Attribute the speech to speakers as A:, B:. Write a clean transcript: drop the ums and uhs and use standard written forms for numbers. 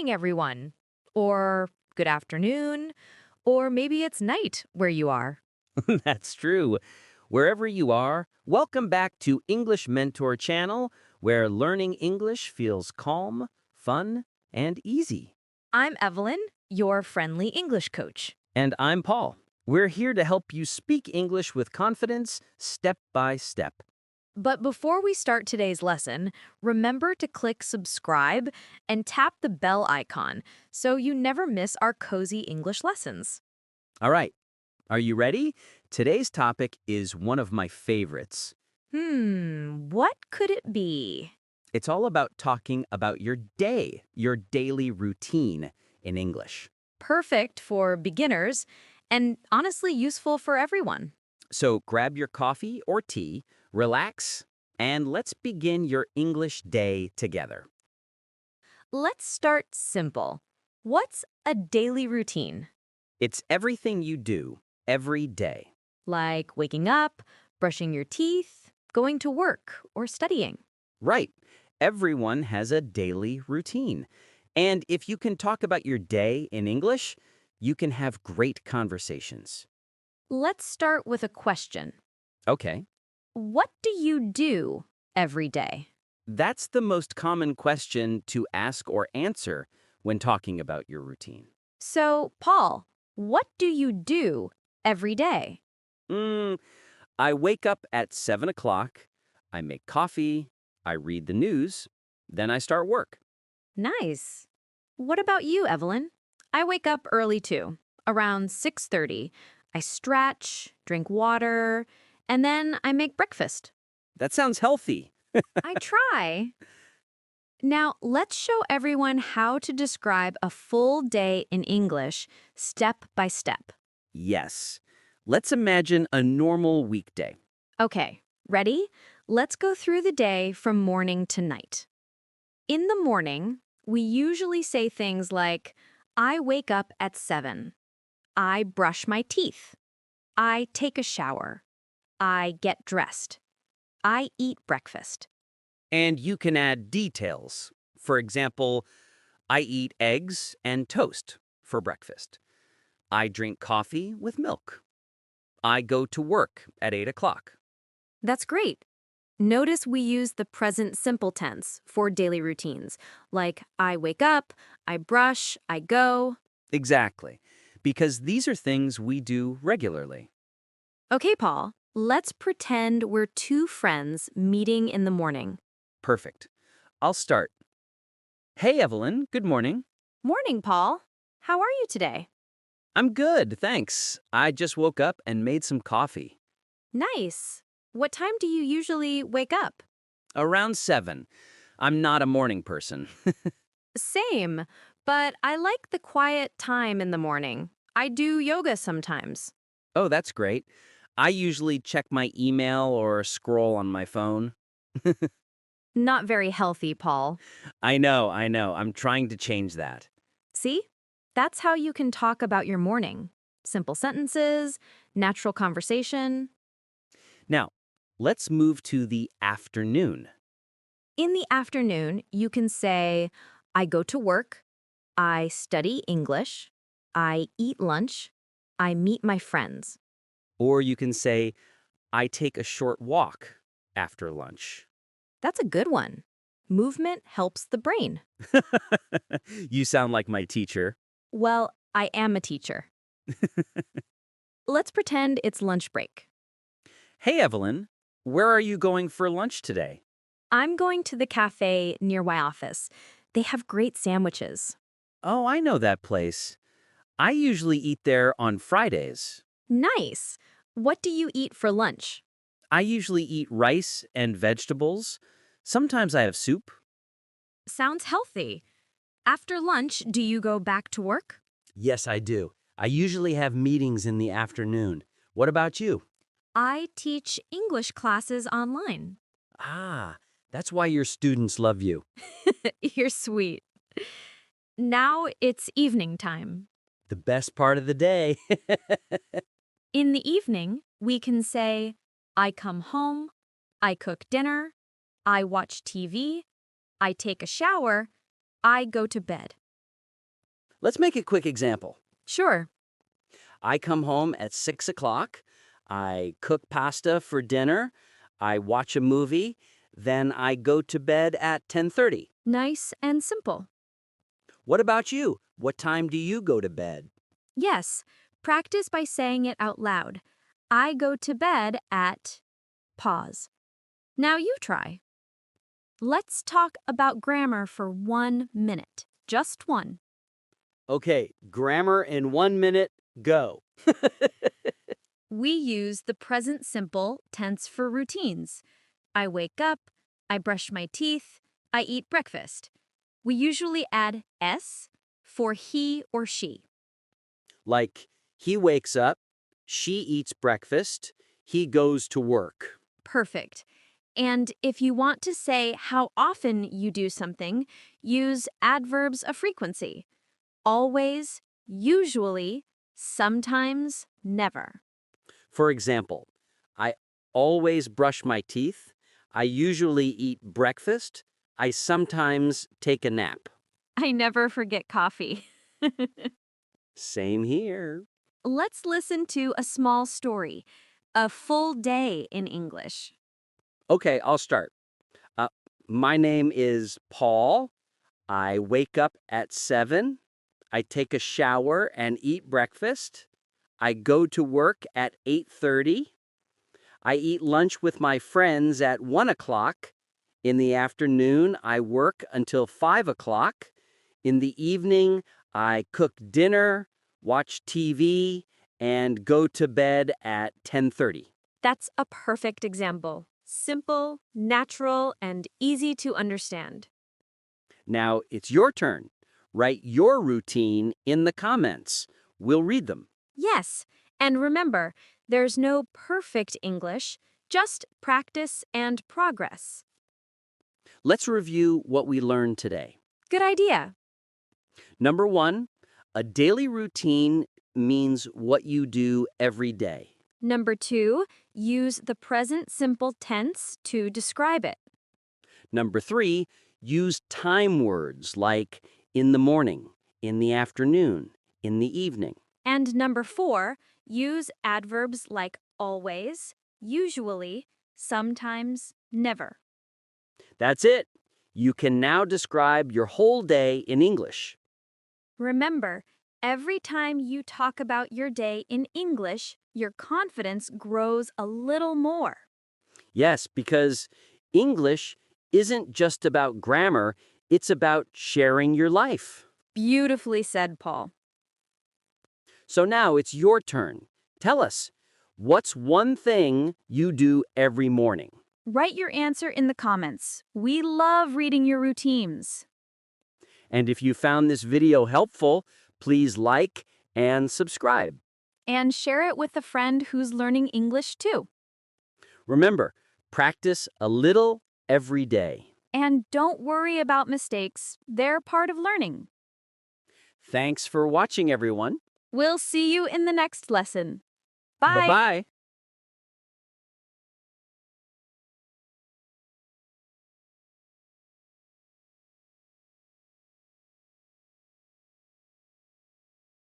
A: morning, everyone. Or good afternoon. Or maybe it's night where you are.
B: That's true. Wherever you are, welcome back to English Mentor Channel, where learning English feels calm, fun, and easy.
A: I'm Evelyn, your friendly English coach.
B: And I'm Paul. We're here to help you speak English with confidence, step by step.
A: But before we start today's lesson, remember to click subscribe and tap the bell icon so you never miss our cozy English lessons.
B: All right, are you ready? Today's topic is one of my favorites.
A: What could it be?
B: It's all about talking about your day, your daily routine in English.
A: Perfect for beginners and honestly useful for everyone.
B: So grab your coffee or tea, relax, and let's begin your English day together.
A: Let's start simple. What's a daily routine?
B: It's everything you do every day.
A: Like waking up, brushing your teeth, going to work, or studying.
B: Right. Everyone has a daily routine. And if you can talk about your day in English, you can have great conversations.
A: Let's start with a question.
B: Okay.
A: What do you do every day?
B: That's the most common question to ask or answer when talking about your routine.
A: So, Paul, what do you do every day?
B: Mm, I wake up at 7 o'clock, I make coffee, I read the news, then I start work.
A: Nice. What about you, Evelyn? I wake up early too, around 6:30. I stretch, drink water, and then I make breakfast.
B: That sounds healthy.
A: I try. Now, let's show everyone how to describe a full day in English, step by step.
B: Yes. Let's imagine a normal weekday.
A: Okay, ready? Let's go through the day from morning to night. In the morning, we usually say things like, I wake up at 7. I brush my teeth. I take a shower. I get dressed. I eat breakfast.
B: And you can add details. For example, I eat eggs and toast for breakfast. I drink coffee with milk. I go to work at 8 o'clock.
A: That's great. Notice we use the present simple tense for daily routines, like I wake up, I brush, I go.
B: Exactly, because these are things we do regularly.
A: Okay, Paul, let's pretend we're two friends meeting in the morning.
B: Perfect. I'll start. Hey, Evelyn, good morning.
A: Morning, Paul. How are you today?
B: I'm good, thanks. I just woke up and made some coffee.
A: Nice. What time do you usually wake up?
B: Around 7. I'm not a morning person.
A: Same, but I like the quiet time in the morning. I do yoga sometimes.
B: Oh, that's great. I usually check my email or scroll on my phone.
A: Not very healthy, Paul.
B: I know. I'm trying to change that.
A: See? That's how you can talk about your morning. Simple sentences, natural conversation.
B: Now, let's move to the afternoon.
A: In the afternoon, you can say, I go to work, I study English, I eat lunch, I meet my friends.
B: Or you can say, I take a short walk after lunch.
A: That's a good one. Movement helps the brain.
B: You sound like my teacher.
A: Well, I am a teacher. Let's pretend it's lunch break.
B: Hey, Evelyn, where are you going for lunch today?
A: I'm going to the cafe near my office. They have great sandwiches.
B: Oh, I know that place. I usually eat there on Fridays.
A: Nice. What do you eat for lunch?
B: I usually eat rice and vegetables. Sometimes I have soup.
A: Sounds healthy. After lunch, do you go back to work?
B: Yes, I do. I usually have meetings in the afternoon. What about you?
A: I teach English classes online.
B: Ah, that's why your students love you.
A: You're sweet. Now it's evening time.
B: The best part of the day.
A: In the evening, we can say, I come home, I cook dinner, I watch TV, I take a shower, I go to bed.
B: Let's make a quick example.
A: Sure.
B: I come home at 6 o'clock. I cook pasta for dinner. I watch a movie. Then I go to bed at 10:30.
A: Nice and simple.
B: What about you? What time do you go to bed?
A: Yes, practice by saying it out loud. I go to bed at pause. Now you try. Let's talk about grammar for 1 minute. Just one.
B: Okay, grammar in 1 minute, go.
A: We use the present simple tense for routines. I wake up, I brush my teeth, I eat breakfast. We usually add s for he or she.
B: Like, he wakes up, she eats breakfast, he goes to work.
A: Perfect. And if you want to say how often you do something, use adverbs of frequency. Always, usually, sometimes, never.
B: For example, I always brush my teeth, I usually eat breakfast, I sometimes take a nap.
A: I never forget coffee.
B: Same here.
A: Let's listen to a small story, a full day in English.
B: Okay, I'll start. Uh, my name is Paul. I wake up at 7. I take a shower and eat breakfast. I go to work at 8:30. I eat lunch with my friends at 1 o'clock. In the afternoon, I work until 5 o'clock. In the evening, I cook dinner, watch TV, and go to bed at 10:30.
A: That's a perfect example. Simple, natural, and easy to understand.
B: Now it's your turn. Write your routine in the comments. We'll read them.
A: Yes, and remember, there's no perfect English, just practice and progress.
B: Let's review what we learned today.
A: Good idea.
B: Number 1, a daily routine means what you do every day.
A: Number 2, use the present simple tense to describe it.
B: Number 3, use time words like in the morning, in the afternoon, in the evening.
A: And number 4, use adverbs like always, usually, sometimes, never.
B: That's it. You can now describe your whole day in English.
A: Remember, every time you talk about your day in English, your confidence grows a little more.
B: Yes, because English isn't just about grammar, it's about sharing your life.
A: Beautifully said, Paul.
B: So now it's your turn. Tell us, what's one thing you do every morning?
A: Write your answer in the comments. We love reading your routines.
B: And if you found this video helpful, please like and subscribe.
A: And share it with a friend who's learning English too.
B: Remember, practice a little every day.
A: And don't worry about mistakes. They're part of learning.
B: Thanks for watching, everyone.
A: We'll see you in the next lesson. Bye.
B: Bye-bye.